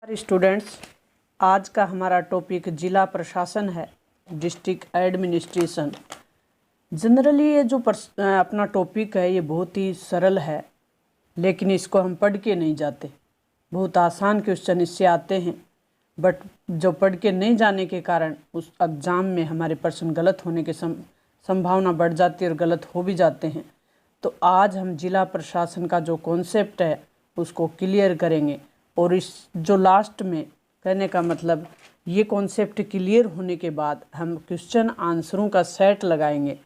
Students, आज का हमारा टॉपिक जिला प्रशासन है, डिस्ट्रिक्ट एडमिनिस्ट्रेशन। जनरली ये जो अपना टॉपिक है ये बहुत ही सरल है, लेकिन इसको हम पढ़ के नहीं जाते। बहुत आसान क्वेश्चन इससे आते हैं, बट जो पढ़ के नहीं जाने के कारण उस एग्ज़ाम में हमारे प्रश्न गलत होने की संभावना बढ़ जाती है और गलत हो भी जाते हैं। तो आज हम जिला प्रशासन का जो कॉन्सेप्ट है उसको क्लियर करेंगे, और इस जो लास्ट में कहने का मतलब ये कॉन्सेप्ट क्लियर होने के बाद हम क्वेश्चन आंसरों का सेट लगाएंगे।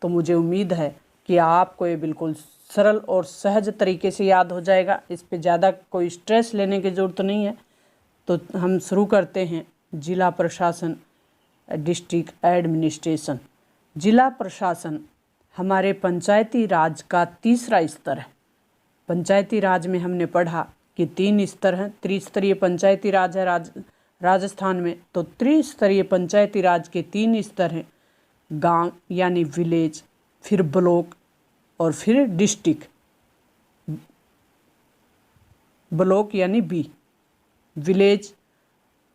तो मुझे उम्मीद है कि आपको ये बिल्कुल सरल और सहज तरीके से याद हो जाएगा। इस पे ज़्यादा कोई स्ट्रेस लेने की ज़रूरत नहीं है। तो हम शुरू करते हैं। जिला प्रशासन, डिस्ट्रिक्ट एडमिनिस्ट्रेशन। जिला प्रशासन हमारे पंचायती राज का तीसरा स्तर है। पंचायती राज में हमने पढ़ा कि 3 स्तर हैं। त्रिस्तरीय पंचायती राज है राजस्थान में, तो त्रिस्तरीय पंचायती राज के 3 स्तर हैं। गांव यानी विलेज, फिर ब्लॉक और फिर डिस्ट्रिक्ट। ब्लॉक यानी बी, विलेज,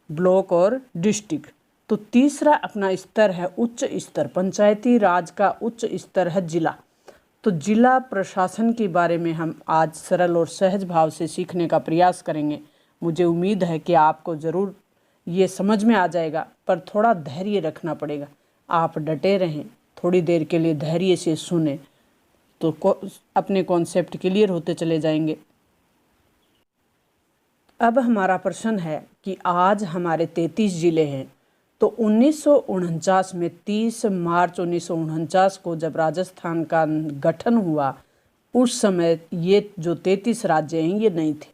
ब्लॉक और डिस्ट्रिक्ट। तो तीसरा अपना स्तर है उच्च स्तर। पंचायती राज का उच्च स्तर है जिला। तो जिला प्रशासन के बारे में हम आज सरल और सहज भाव से सीखने का प्रयास करेंगे। मुझे उम्मीद है कि आपको ज़रूर ये समझ में आ जाएगा, पर थोड़ा धैर्य रखना पड़ेगा। आप डटे रहें, थोड़ी देर के लिए धैर्य से सुने तो अपने कॉन्सेप्ट क्लियर होते चले जाएंगे। अब हमारा प्रश्न है कि आज हमारे 33 ज़िले हैं। तो 1949 में 30 मार्च 1949 को जब राजस्थान का गठन हुआ, उस समय ये जो 33 राज्य हैं ये नहीं थे।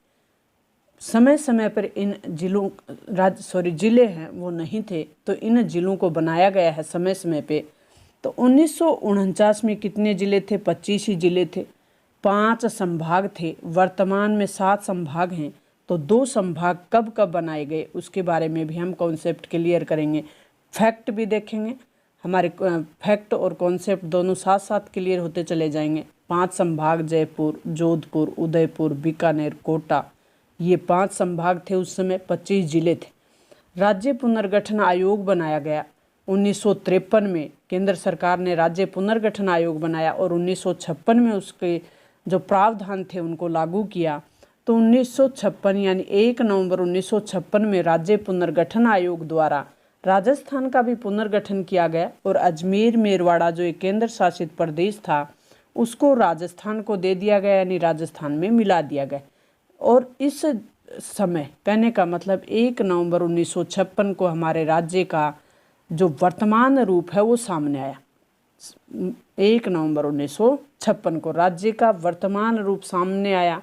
समय समय पर इन ज़िले हैं वो नहीं थे, तो इन ज़िलों को बनाया गया है समय समय पे। तो 1949 में कितने ज़िले थे? 25 ही ज़िले थे। 5 संभाग थे। वर्तमान में 7 संभाग हैं। तो 2 संभाग कब कब बनाए गए उसके बारे में भी हम कॉन्सेप्ट क्लियर करेंगे। फैक्ट भी देखेंगे। हमारे फैक्ट और कॉन्सेप्ट दोनों साथ साथ क्लियर होते चले जाएंगे। 5 संभाग जयपुर, जोधपुर, उदयपुर, बीकानेर, कोटा, ये 5 संभाग थे उस समय। 25 ज़िले थे। राज्य पुनर्गठन आयोग बनाया गया 1953 में। केंद्र सरकार ने राज्य पुनर्गठन आयोग बनाया और 1956 में उसके जो प्रावधान थे उनको लागू किया। तो 1956 यानी 1 नवंबर 1956 में राज्य पुनर्गठन आयोग द्वारा राजस्थान का भी पुनर्गठन किया गया, और अजमेर मेरवाड़ा जो एक केंद्र शासित प्रदेश था उसको राजस्थान को दे दिया गया, यानी राजस्थान में मिला दिया गया। और इस समय कहने का मतलब 1 नवंबर 1956 को हमारे राज्य का जो वर्तमान रूप है वो सामने आया। 1 नवंबर 1956 को राज्य का वर्तमान रूप सामने आया,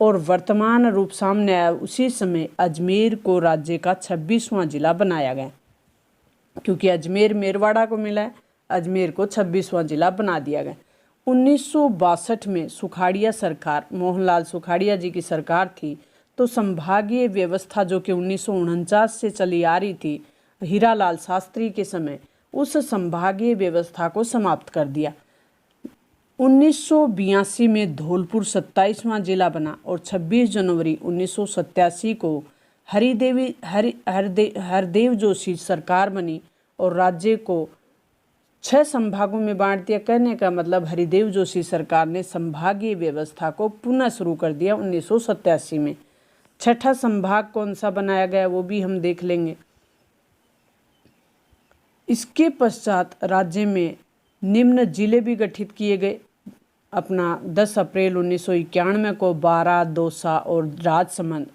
और वर्तमान रूप सामने आया उसी समय अजमेर को राज्य का 26वां जिला बनाया गया। क्योंकि अजमेर मेरवाड़ा को मिला है, अजमेर को 26वां जिला बना दिया गया। 1962 में सुखाड़िया सरकार, मोहनलाल सुखाड़िया जी की सरकार थी। तो संभागीय व्यवस्था जो कि 1949 से चली आ रही थी हीरालाल शास्त्री के समय, उस संभागीय व्यवस्था को समाप्त कर दिया। 1982 में धौलपुर 27वां जिला बना, और 26 जनवरी 1987 को हरदेव जोशी सरकार बनी और राज्य को 6 संभागों में बांट दिया। कहने का मतलब हरिदेव जोशी सरकार ने संभागीय व्यवस्था को पुनः शुरू कर दिया 1987 में। 6ठा संभाग कौन सा बनाया गया वो भी हम देख लेंगे। इसके पश्चात राज्य में निम्न जिले भी गठित किए गए। अपना 10 अप्रैल 1991 को बारां, दौसा और राजसमंद,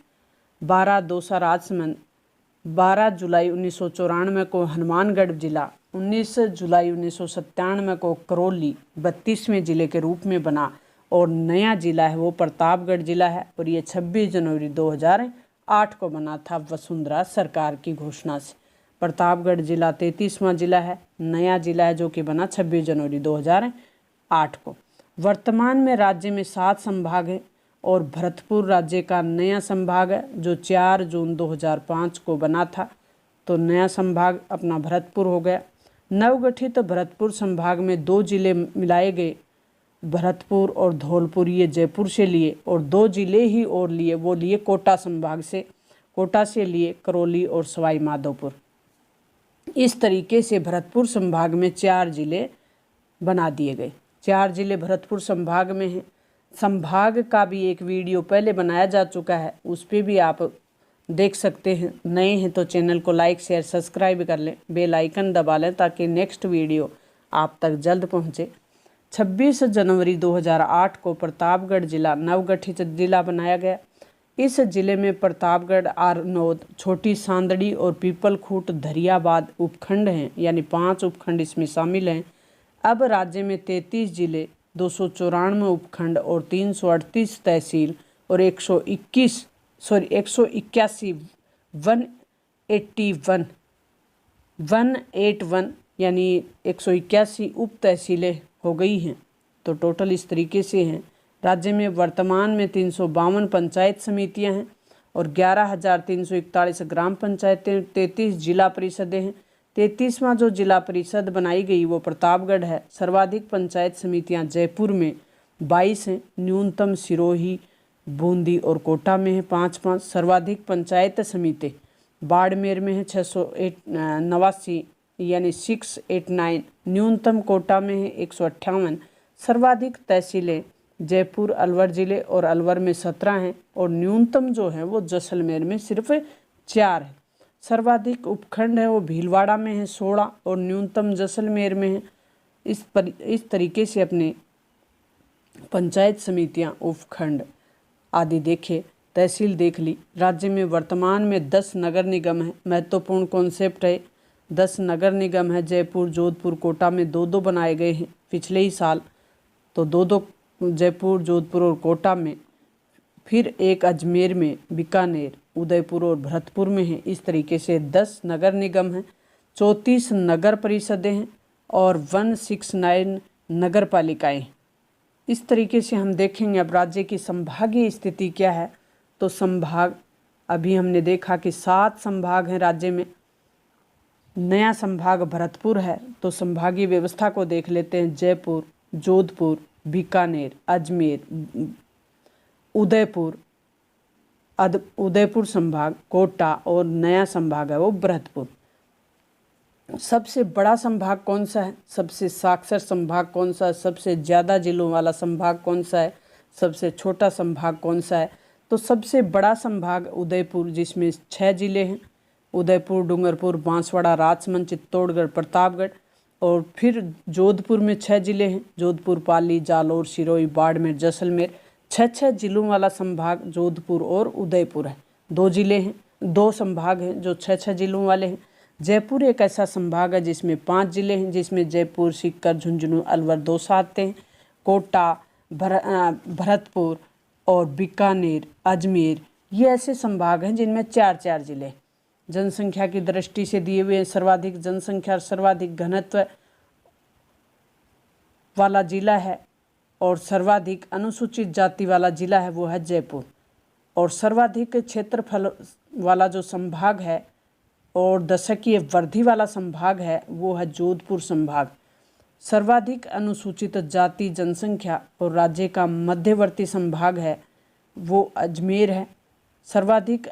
12 जुलाई 1994 को हनुमानगढ़ जिला, 19 जुलाई 1997 को करौली 32वें जिले के रूप में बना, और नया जिला है वो प्रतापगढ़ जिला है, और ये 26 जनवरी 2008 को बना था वसुंधरा सरकार की घोषणा से। प्रतापगढ़ जिला 33वां जिला है, नया जिला है जो कि बना 26 जनवरी 2008 को। वर्तमान में राज्य में 7 संभाग हैं, और भरतपुर राज्य का नया संभाग है जो 4 जून 2005 को बना था। तो नया संभाग अपना भरतपुर हो गया। नवगठित भरतपुर संभाग में 2 जिले मिलाए गए, भरतपुर और धौलपुर, ये जयपुर से लिए, और 2 जिले ही और लिए, वो लिए कोटा संभाग से। कोटा से लिए करौली और सवाई माधोपुर। इस तरीके से भरतपुर संभाग में 4 जिले बना दिए गए। 4 जिले भरतपुर संभाग में हैं। संभाग का भी एक वीडियो पहले बनाया जा चुका है, उस पर भी आप देख सकते हैं। नए हैं तो चैनल को लाइक शेयर सब्सक्राइब कर लें, बेल आइकन दबा लें ताकि नेक्स्ट वीडियो आप तक जल्द पहुंचे। 26 जनवरी 2008 को प्रतापगढ़ जिला नवगठित जिला बनाया गया। इस जिले में प्रतापगढ़, आरनौद, छोटी सांदड़ी और पीपलखूट धरियाबाद उपखंड हैं, यानी 5 उपखंड इसमें शामिल हैं। अब राज्य में 33 जिले, 294 उपखंड और 338 तहसील और 181 181 यानी 181 उप तहसीलें हो गई हैं। तो टोटल इस तरीके से हैं। राज्य में वर्तमान में 352 पंचायत समितियां हैं और 11,341 ग्राम पंचायतें, 33 जिला परिषदें हैं। 33वां जो जिला परिषद बनाई गई वो प्रतापगढ़ है। सर्वाधिक पंचायत समितियां जयपुर में 22 हैं, न्यूनतम सिरोही, बूंदी और कोटा में है 5-5। सर्वाधिक पंचायत समिति बाड़मेर में है 689 यानी 689, न्यूनतम कोटा में है 158। सर्वाधिक तहसीलें जयपुर, अलवर जिले और अलवर में 17 हैं और न्यूनतम जो है वो जैसलमेर में सिर्फ 4 है। सर्वाधिक उपखंड है वो भीलवाड़ा में है 16 और न्यूनतम जैसलमेर में है। इस तरीके से अपने पंचायत समितियां, उपखंड आदि देखे, तहसील देख ली। राज्य में वर्तमान में 10 नगर निगम है। महत्वपूर्ण कॉन्सेप्ट है, 10 नगर निगम है। जयपुर, जोधपुर, कोटा में 2-2 बनाए गए हैं पिछले ही साल, तो 2-2 जयपुर, जोधपुर और कोटा में, फिर एक अजमेर में, बीकानेर, उदयपुर और भरतपुर में है। इस तरीके से 10 नगर निगम हैं, 34 नगर परिषदें हैं और 169 नगर पालिकाएँ। इस तरीके से हम देखेंगे अब राज्य की संभागीय स्थिति क्या है। तो संभाग, अभी हमने देखा कि 7 संभाग हैं राज्य में। नया संभाग भरतपुर है। तो संभागीय व्यवस्था को देख लेते हैं। जयपुर, जोधपुर, बीकानेर, अजमेर, उदयपुर संभाग, कोटा और नया संभाग है वो भरतपुर। सबसे बड़ा संभाग कौन सा है, सबसे साक्षर संभाग कौन सा है, सबसे ज़्यादा जिलों वाला संभाग कौन सा है, सबसे छोटा संभाग कौन सा है। तो सबसे बड़ा संभाग उदयपुर, जिसमें 6 जिले हैं। उदयपुर, डूंगरपुर, बांसवाड़ा, राजसमंद, चित्तौड़गढ़, प्रतापगढ़। और फिर जोधपुर में 6 जिले हैं। जोधपुर, पाली, जालौर, सिरोही, बाड़मेर, जैसलमेर। 6 जिलों वाला संभाग जोधपुर और उदयपुर है। 2 जिले हैं, 2 संभाग हैं जो 6 जिलों वाले हैं। जयपुर एक ऐसा संभाग है जिसमें 5 जिले हैं, जिसमें जयपुर, सीकर, झुंझुनू, अलवर 2 आते हैं। कोटा, भरतपुर और बीकानेर, अजमेर, ये ऐसे संभाग हैं जिनमें 4-4 जिले। जनसंख्या की दृष्टि से दिए हुए सर्वाधिक जनसंख्या, सर्वाधिक घनत्व वाला जिला है और सर्वाधिक अनुसूचित जाति वाला जिला है वो है जयपुर। और सर्वाधिक क्षेत्रफल वाला जो संभाग है और दशकीय वृद्धि वाला संभाग है वो है जोधपुर संभाग। सर्वाधिक अनुसूचित जाति जनसंख्या और राज्य का मध्यवर्ती संभाग है वो अजमेर है। सर्वाधिक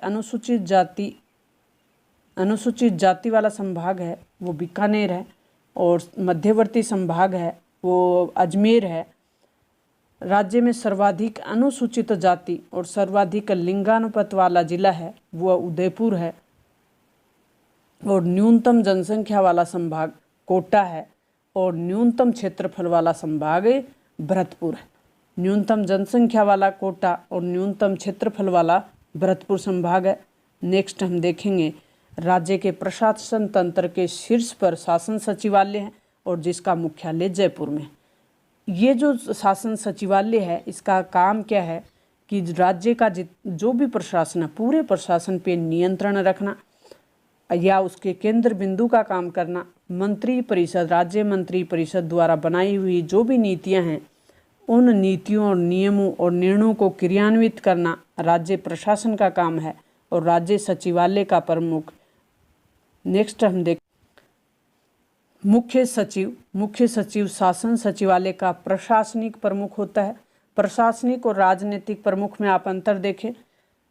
अनुसूचित जाति वाला संभाग है वो बीकानेर है और मध्यवर्ती संभाग है वो अजमेर है। राज्य में सर्वाधिक अनुसूचित जाति और सर्वाधिक लिंगानुपात वाला जिला है वो उदयपुर है और न्यूनतम जनसंख्या वाला संभाग कोटा है और न्यूनतम क्षेत्रफल वाला संभाग भरतपुर है। न्यूनतम जनसंख्या वाला कोटा और न्यूनतम क्षेत्रफल वाला भरतपुर संभाग है। नेक्स्ट हम देखेंगे राज्य के प्रशासन तंत्र के शीर्ष पर शासन सचिवालय है और जिसका मुख्यालय जयपुर में। ये जो शासन सचिवालय है इसका काम क्या है कि राज्य का जो भी प्रशासन है पूरे प्रशासन पे नियंत्रण रखना या उसके केंद्र बिंदु का काम करना। मंत्री परिषद, राज्य मंत्री परिषद द्वारा बनाई हुई जो भी नीतियां हैं उन नीतियों और नियमों और निर्णयों को क्रियान्वित करना राज्य प्रशासन का काम है और राज्य सचिवालय का प्रमुख। नेक्स्ट हम देख मुख्य सचिव शासन सचिवालय का प्रशासनिक प्रमुख होता है। प्रशासनिक और राजनीतिक प्रमुख में आप अंतर देखें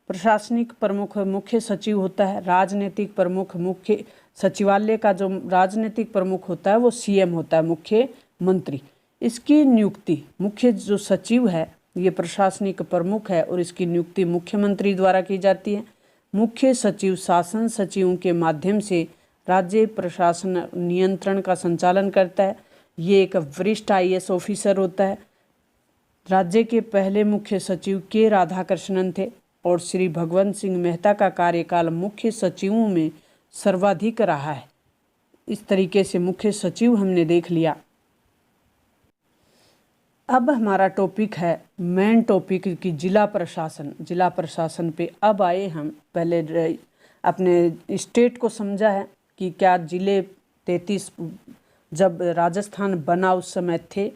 प्रशासनिक प्रमुख मुख्य सचिव होता है। राजनीतिक प्रमुख मुख्य सचिवालय का जो राजनीतिक प्रमुख होता है वो सीएम होता है, मुख्य मंत्री। इसकी नियुक्ति मुख्य जो सचिव है ये प्रशासनिक प्रमुख है और इसकी नियुक्ति मुख्यमंत्री द्वारा की जाती है। मुख्य सचिव शासन सचिवों के माध्यम से राज्य प्रशासन नियंत्रण का संचालन करता है। ये एक वरिष्ठ आईएएस ऑफिसर होता है। राज्य के पहले मुख्य सचिव के राधाकृष्णन थे और श्री भगवंत सिंह मेहता का कार्यकाल मुख्य सचिवों में सर्वाधिक रहा है। इस तरीके से मुख्य सचिव हमने देख लिया। अब हमारा टॉपिक है मेन टॉपिक की जिला प्रशासन। जिला प्रशासन पे अब आए हम। पहले अपने स्टेट को समझा है कि क्या जिले 33 जब राजस्थान बना उस समय थे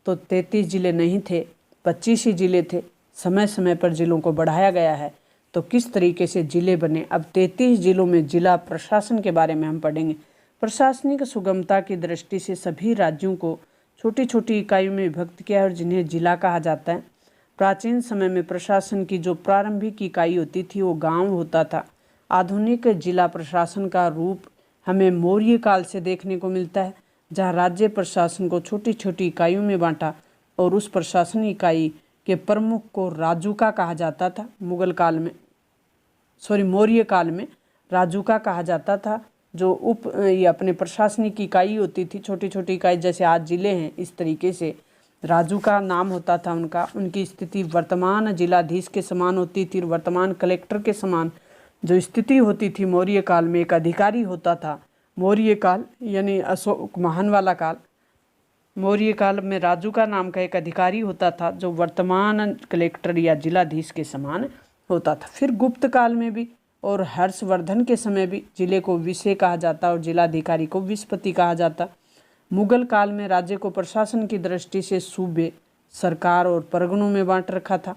तो 33 जिले नहीं थे, 25 ही जिले थे। समय समय पर जिलों को बढ़ाया गया है। तो किस तरीके से जिले बने, अब 33 जिलों में जिला प्रशासन के बारे में हम पढ़ेंगे। प्रशासनिक सुगमता की दृष्टि से सभी राज्यों को छोटी छोटी इकाइयों में विभक्त किया है और जिन्हें जिला कहा जाता है। प्राचीन समय में प्रशासन की जो प्रारंभिक इकाई होती थी वो गांव होता था। आधुनिक जिला प्रशासन का रूप हमें मौर्य काल से देखने को मिलता है, जहां राज्य प्रशासन को छोटी छोटी इकाइयों में बांटा और उस प्रशासन इकाई के प्रमुख को राजुका कहा जाता था। मौर्य काल में राजुका कहा जाता था। जो ये अपने प्रशासनिक इकाई होती थी, छोटी छोटी इकाई जैसे आज जिले हैं, इस तरीके से राजुका नाम होता था उनका। उनकी स्थिति वर्तमान जिलाधीश के समान होती थी, वर्तमान कलेक्टर के समान जो स्थिति होती थी। मौर्य काल में एक अधिकारी होता था। मौर्य काल यानी अशोक महान वाला काल। मौर्य काल में राजुका नाम का एक अधिकारी होता था जो वर्तमान कलेक्टर या जिलाधीश के समान होता था। फिर गुप्त काल में भी और हर्षवर्धन के समय भी जिले को विषय कहा जाता और जिलाधिकारी को विस्पति कहा जाता। मुगल काल में राज्य को प्रशासन की दृष्टि से सूबे, सरकार और परगनों में बांट रखा था।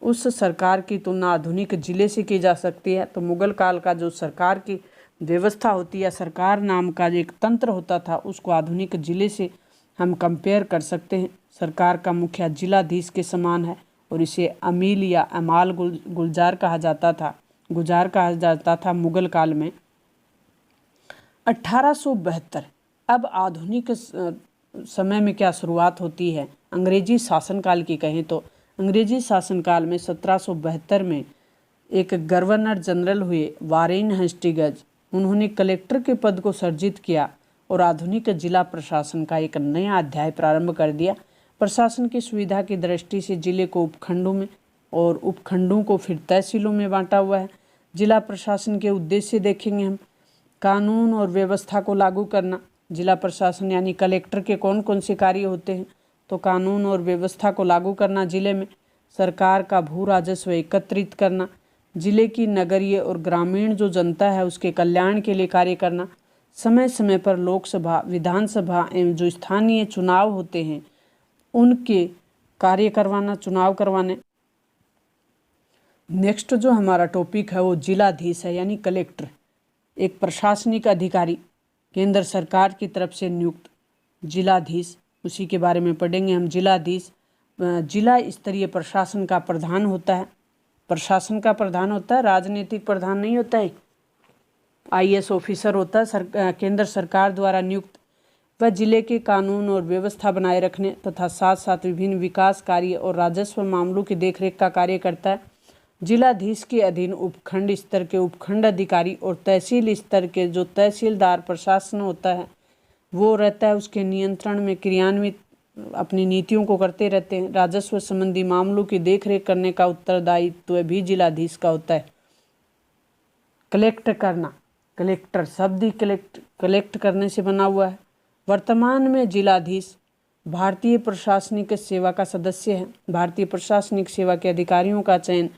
उस सरकार की तुलना आधुनिक जिले से की जा सकती है। तो मुगल काल का जो सरकार की व्यवस्था होती है, सरकार नाम का जो एक तंत्र होता था, उसको आधुनिक जिले से हम कंपेयर कर सकते हैं। सरकार का मुखिया जिलाधीश के समान है और इसे अमील या अमाल गुलजार कहा जाता था मुगल काल में। 1872 अब आधुनिक समय में क्या शुरुआत होती है, अंग्रेजी शासनकाल की कहें तो अंग्रेजी शासनकाल में 1772 में एक गवर्नर जनरल हुए वारेन हेस्टिंग्स। उन्होंने कलेक्टर के पद को सर्जित किया और आधुनिक जिला प्रशासन का एक नया अध्याय प्रारंभ कर दिया। प्रशासन की सुविधा की दृष्टि से जिले को उपखंडों में और उपखंडों को फिर तहसीलों में बांटा हुआ है। जिला प्रशासन के उद्देश्य देखेंगे हम। कानून और व्यवस्था को लागू करना। जिला प्रशासन यानी कलेक्टर के कौन कौन से कार्य होते हैं, तो कानून और व्यवस्था को लागू करना जिले में। सरकार का भू राजस्व एकत्रित करना। जिले की नगरीय और ग्रामीण जो जनता है उसके कल्याण के लिए कार्य करना। समय समय पर लोकसभा, विधानसभा एवं जो स्थानीय चुनाव होते हैं उनके कार्य करवाना, चुनाव करवाने। नेक्स्ट जो हमारा टॉपिक है वो जिलाधीश है, यानी कलेक्टर, एक प्रशासनिक अधिकारी, केंद्र सरकार की तरफ से नियुक्त जिलाधीश, उसी के बारे में पढ़ेंगे हम। जिलाधीश जिला स्तरीय प्रशासन का प्रधान होता है। प्रशासन का प्रधान होता है, राजनीतिक प्रधान नहीं होता है। आईएएस ऑफिसर होता है, केंद्र सरकार द्वारा नियुक्त। वह जिले के कानून और व्यवस्था बनाए रखने तथा साथ साथ विभिन्न विकास कार्य और राजस्व मामलों की देखरेख का कार्य करता है। जिलाधीश के अधीन उपखंड स्तर के उपखंड अधिकारी और तहसील स्तर के जो तहसीलदार प्रशासन होता है वो रहता है। उसके नियंत्रण में क्रियान्वित अपनी नीतियों को करते रहते हैं। राजस्व संबंधी मामलों की देखरेख करने का उत्तरदायित्व भी जिलाधीश का होता है। कलेक्ट करना, कलेक्टर शब्द ही कलेक्ट करने से बना हुआ है। वर्तमान में जिलाधीश भारतीय प्रशासनिक सेवा का सदस्य है। भारतीय प्रशासनिक सेवा के अधिकारियों का चयन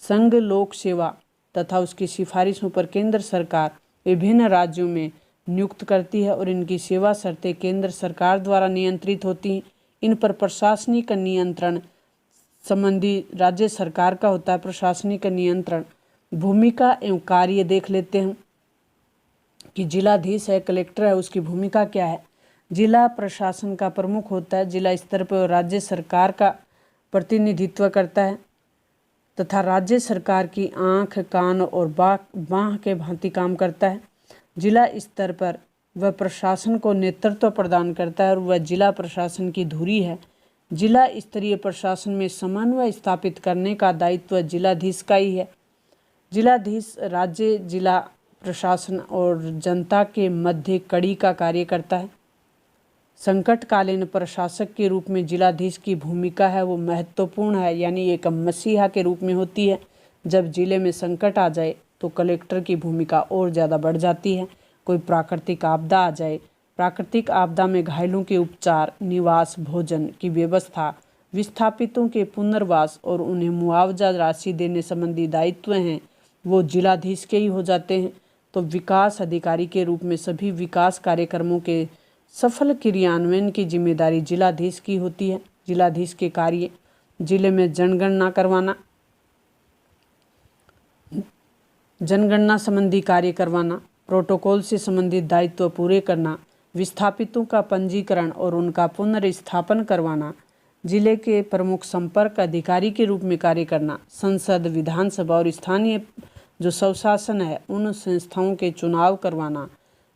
संघ लोक सेवा तथा उसकी सिफारिशों पर केंद्र सरकार विभिन्न राज्यों में नियुक्त करती है और इनकी सेवा शर्तें केंद्र सरकार द्वारा नियंत्रित होती हैं। इन पर प्रशासनिक नियंत्रण संबंधी राज्य सरकार का होता है। प्रशासनिक नियंत्रण भूमिका एवं कार्य देख लेते हैं कि जिलाधीश है, कलेक्टर है, उसकी भूमिका क्या है। जिला प्रशासन का प्रमुख होता है, जिला स्तर पर राज्य सरकार का प्रतिनिधित्व करता है। तथा राज्य सरकार की आँख, कान और बाँह के भांति काम करता है। जिला स्तर पर वह प्रशासन को नेतृत्व प्रदान करता है और वह जिला प्रशासन की धुरी है। जिला स्तरीय प्रशासन में समन्वय स्थापित करने का दायित्व जिलाधीश का ही है। जिलाधीश राज्य, जिला प्रशासन और जनता के मध्य कड़ी का कार्य करता है। संकटकालीन प्रशासक के रूप में जिलाधीश की भूमिका है वो महत्वपूर्ण है, यानी एक मसीहा के रूप में होती है। जब जिले में संकट आ जाए तो कलेक्टर की भूमिका और ज़्यादा बढ़ जाती है। कोई प्राकृतिक आपदा आ जाए, प्राकृतिक आपदा में घायलों के उपचार, निवास, भोजन की व्यवस्था, विस्थापितों के पुनर्वास और उन्हें मुआवजा राशि देने संबंधी दायित्व हैं वो जिलाधीश के ही हो जाते हैं। तो विकास अधिकारी के रूप में सभी विकास कार्यक्रमों के सफल क्रियान्वयन की जिम्मेदारी जिलाधीश की होती है। जिलाधीश के कार्य जिले में जनगणना संबंधी कार्य करवाना, प्रोटोकॉल से संबंधित दायित्व पूरे करना, विस्थापितों का पंजीकरण और उनका पुनर्स्थापन करवाना, जिले के प्रमुख संपर्क अधिकारी के रूप में कार्य करना, संसद, विधानसभा और स्थानीय जो स्वशासन है उन संस्थाओं के चुनाव करवाना,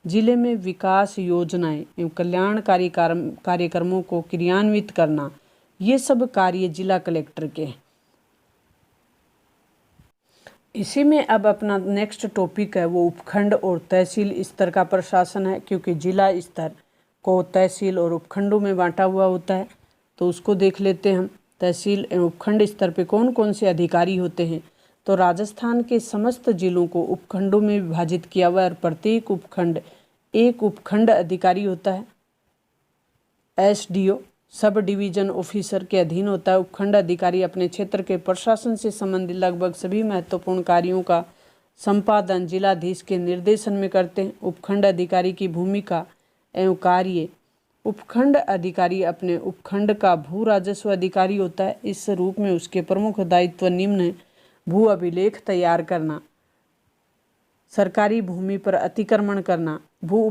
जिले में विकास योजनाएं एवं कल्याणकारी कार्यक्रमों को क्रियान्वित करना, ये सब कार्य जिला कलेक्टर के हैं। इसी में अब अपना नेक्स्ट टॉपिक है वो उपखंड और तहसील स्तर का प्रशासन है, क्योंकि जिला स्तर को तहसील और उपखंडों में बांटा हुआ होता है। तो उसको देख लेते हैं हम। तहसील एवं उपखंड स्तर पे कौन कौन से अधिकारी होते हैं। तो राजस्थान के समस्त जिलों को उपखंडों में विभाजित किया हुआ है और प्रत्येक उपखंड एक उपखंड अधिकारी होता है। SDO सब डिवीजन ऑफिसर के अधीन होता है। उपखंड अधिकारी अपने क्षेत्र के प्रशासन से संबंधित लगभग सभी महत्वपूर्ण कार्यों का संपादन जिलाधीश के निर्देशन में करते हैं। उपखंड अधिकारी की भूमिका एवं कार्य। उपखंड अधिकारी अपने उपखंड का भू राजस्व अधिकारी होता है। इस रूप में उसके प्रमुख दायित्व निम्न है। भू अभिलेख तैयार करना, सरकारी भूमि पर अतिक्रमण करना, भू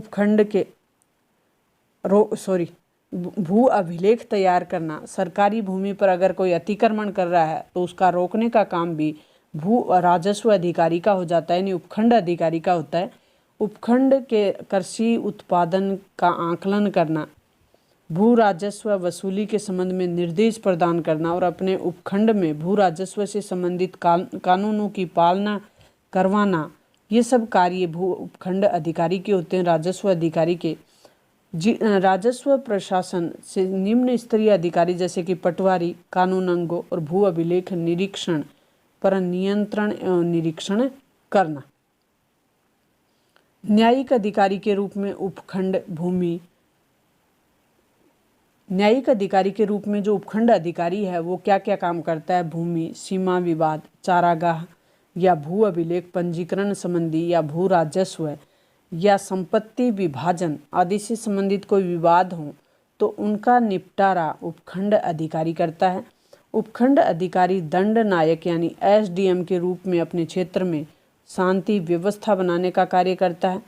अभिलेख तैयार करना, सरकारी भूमि पर अगर कोई अतिक्रमण कर रहा है तो उसका रोकने का काम भी भू राजस्व अधिकारी का हो जाता है, यानी उपखंड अधिकारी का होता है। उपखंड के कृषि उत्पादन का आकलन करना, भू राजस्व वसूली के संबंध में निर्देश प्रदान करना और अपने उपखंड में भू राजस्व से संबंधित कानूनों की पालना करवाना, ये सब कार्य भू उपखंड अधिकारी के होते हैं, राजस्व अधिकारी के। राजस्व प्रशासन से निम्न स्तरीय अधिकारी जैसे कि पटवारी, कानून अंगों और भू अभिलेख निरीक्षण पर नियंत्रण एवं निरीक्षण करना। न्यायिक अधिकारी के रूप में उपखंड भूमि, न्यायिक अधिकारी के रूप में जो उपखंड अधिकारी है वो क्या क्या काम करता है। भूमि, सीमा विवाद, चारागाह या भू अभिलेख पंजीकरण संबंधी या भू राजस्व या संपत्ति विभाजन आदि से संबंधित कोई विवाद हो तो उनका निपटारा उपखंड अधिकारी करता है। उपखंड अधिकारी दंड नायक यानी SDM के रूप में अपने क्षेत्र में शांति व्यवस्था बनाने का कार्य करता है।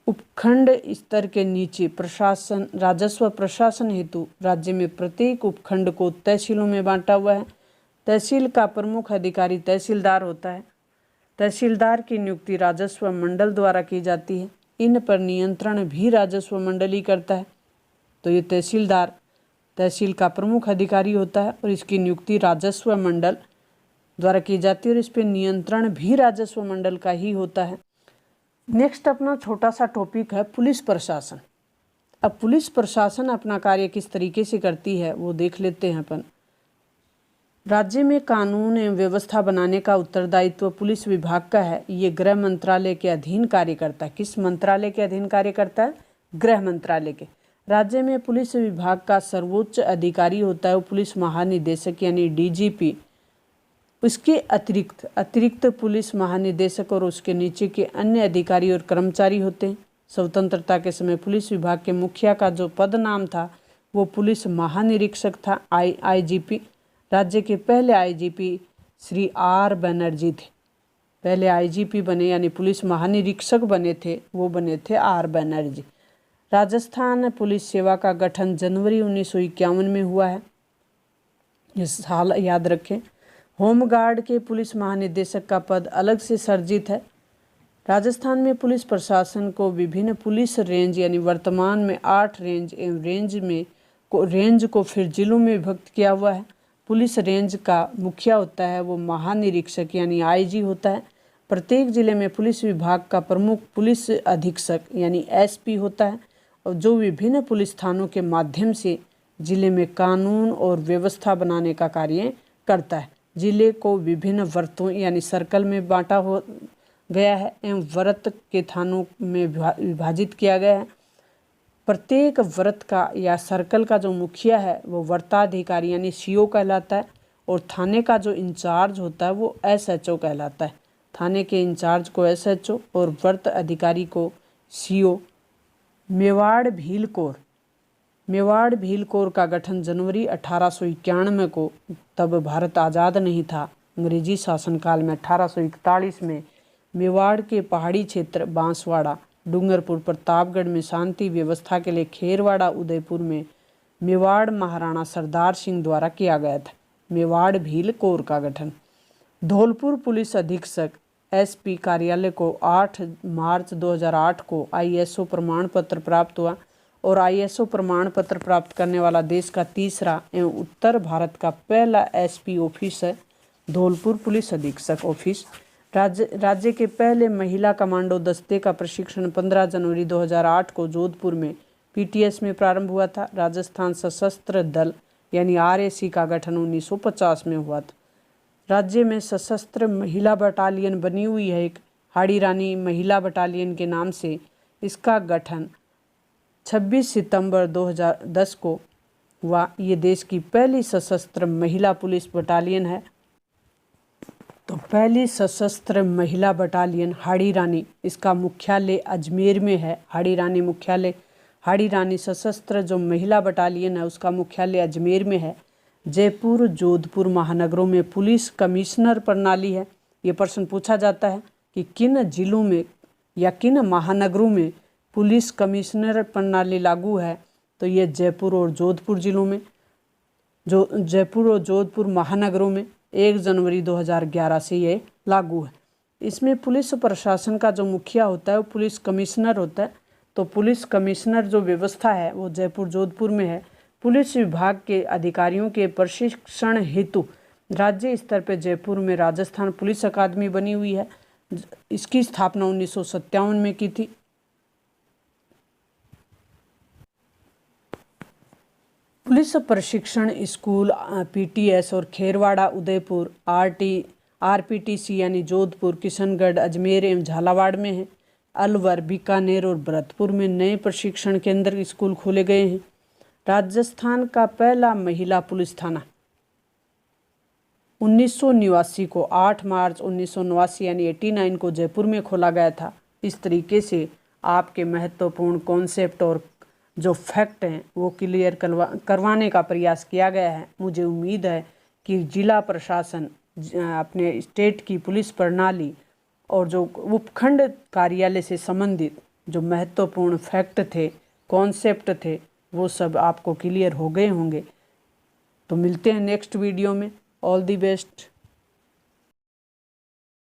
उपखंड स्तर के नीचे प्रशासन, राजस्व प्रशासन हेतु राज्य में प्रत्येक उपखंड को तहसीलों में बांटा हुआ है। तहसील का प्रमुख अधिकारी तहसीलदार होता है। तहसीलदार की नियुक्ति राजस्व मंडल द्वारा की जाती है। इन पर नियंत्रण भी राजस्व मंडल ही करता है। तो ये तहसीलदार तहसील का प्रमुख अधिकारी होता है और इसकी नियुक्ति राजस्व मंडल द्वारा की जाती है और इस पर नियंत्रण भी राजस्व मंडल का ही होता है। नेक्स्ट अपना छोटा सा टॉपिक है पुलिस प्रशासन। अब पुलिस प्रशासन अपना कार्य किस तरीके से करती है वो देख लेते हैं अपन। राज्य में कानून एवं व्यवस्था बनाने का उत्तरदायित्व पुलिस विभाग का है। ये गृह मंत्रालय के अधीन कार्य करता है। किस मंत्रालय के अधीन कार्य करता है? गृह मंत्रालय के। राज्य में पुलिस विभाग का सर्वोच्च अधिकारी होता है वो पुलिस महानिदेशक यानी DGP। उसके अतिरिक्त पुलिस महानिदेशक और उसके नीचे के अन्य अधिकारी और कर्मचारी होते हैं। स्वतंत्रता के समय पुलिस विभाग के मुखिया का जो पद नाम था वो पुलिस महानिरीक्षक था, IGP। राज्य के पहले IGP श्री R बनर्जी थे। पहले IGP बने यानी पुलिस महानिरीक्षक बने थे, वो बने थे R बनर्जी। राजस्थान पुलिस सेवा का गठन जनवरी 1951 में हुआ है, इस साल याद रखें। होमगार्ड के पुलिस महानिदेशक का पद अलग से सर्जित है। राजस्थान में पुलिस प्रशासन को विभिन्न पुलिस रेंज यानी वर्तमान में 8 रेंज एवं रेंज को फिर जिलों में विभक्त किया हुआ है। पुलिस रेंज का मुखिया होता है वो महानिरीक्षक यानी आईजी होता है। प्रत्येक जिले में पुलिस विभाग का प्रमुख पुलिस अधीक्षक यानी एसपी होता है और जो विभिन्न पुलिस थानों के माध्यम से जिले में कानून और व्यवस्था बनाने का कार्य करता है। जिले को विभिन्न वर्तों यानी सर्कल में बांटा हो गया है एवं व्रत के थानों में विभाजित किया गया है। प्रत्येक व्रत का या सर्कल का जो मुखिया है वो व्रताधिकारी यानी सीओ कहलाता है और थाने का जो इंचार्ज होता है वो एसएचओ कहलाता है। थाने के इंचार्ज को एसएचओ और व्रत अधिकारी को सीओ। मेवाड़ भील कोर का गठन जनवरी 1891 को, तब भारत आज़ाद नहीं था, अंग्रेजी शासनकाल में 1841 में मेवाड़ के पहाड़ी क्षेत्र बांसवाड़ा, डूंगरपुर, प्रतापगढ़ में शांति व्यवस्था के लिए खेरवाड़ा, उदयपुर में मेवाड़ महाराणा सरदार सिंह द्वारा किया गया था। मेवाड़ भील कोर का गठन। धौलपुर पुलिस अधीक्षक एसपी कार्यालय को 8 मार्च 2008 को आईएसओ प्रमाण पत्र प्राप्त हुआ और आईएसओ प्रमाण पत्र प्राप्त करने वाला देश का तीसरा एवं उत्तर भारत का पहला एसपी ऑफिस है धौलपुर पुलिस अधीक्षक ऑफिस। राज्य के पहले महिला कमांडो दस्ते का प्रशिक्षण 15 जनवरी 2008 को जोधपुर में पीटीएस में प्रारंभ हुआ था। राजस्थान सशस्त्र दल यानी आरएसी का गठन 1950 में हुआ था। राज्य में सशस्त्र महिला बटालियन बनी हुई है एक हाड़ी रानी महिला बटालियन के नाम से। इसका गठन 26 सितंबर 2010 को हुआ। ये देश की पहली सशस्त्र महिला पुलिस बटालियन है। तो पहली सशस्त्र महिला बटालियन हाड़ी रानी, इसका मुख्यालय अजमेर में है। हाड़ी रानी सशस्त्र जो महिला बटालियन है उसका मुख्यालय अजमेर में है। जयपुर जोधपुर महानगरों में पुलिस कमिश्नर प्रणाली है। ये प्रश्न पूछा जाता है कि किन जिलों में या किन महानगरों में पुलिस कमिश्नर प्रणाली लागू है, तो ये जयपुर और जोधपुर जिलों में, जो जयपुर और जोधपुर महानगरों में 1 जनवरी 2011 से ये लागू है। इसमें पुलिस प्रशासन का जो मुखिया होता है वो पुलिस कमिश्नर होता है। तो पुलिस कमिश्नर जो व्यवस्था है वो जयपुर जोधपुर में है। पुलिस विभाग के अधिकारियों के प्रशिक्षण हेतु राज्य स्तर पर जयपुर में राजस्थान पुलिस अकादमी बनी हुई है। इसकी स्थापना 1957 में की थी। पुलिस प्रशिक्षण स्कूल पीटीएस और खेरवाड़ा, उदयपुर आरपीटीसी यानी जोधपुर, किशनगढ़, अजमेर एवं झालावाड़ में है। अलवर, बीकानेर और भरतपुर में नए प्रशिक्षण केंद्र स्कूल खोले गए हैं। राजस्थान का पहला महिला पुलिस थाना 1989 को 8 मार्च 1989 यानी 89 को जयपुर में खोला गया था। इस तरीके से आपके महत्वपूर्ण कॉन्सेप्ट और जो फैक्ट हैं वो क्लियर करवाने का प्रयास किया गया है। मुझे उम्मीद है कि जिला प्रशासन अपने स्टेट की पुलिस प्रणाली और जो उपखंड कार्यालय से संबंधित जो महत्वपूर्ण फैक्ट थे, कॉन्सेप्ट थे, वो सब आपको क्लियर हो गए होंगे। तो मिलते हैं नेक्स्ट वीडियो में। All the best.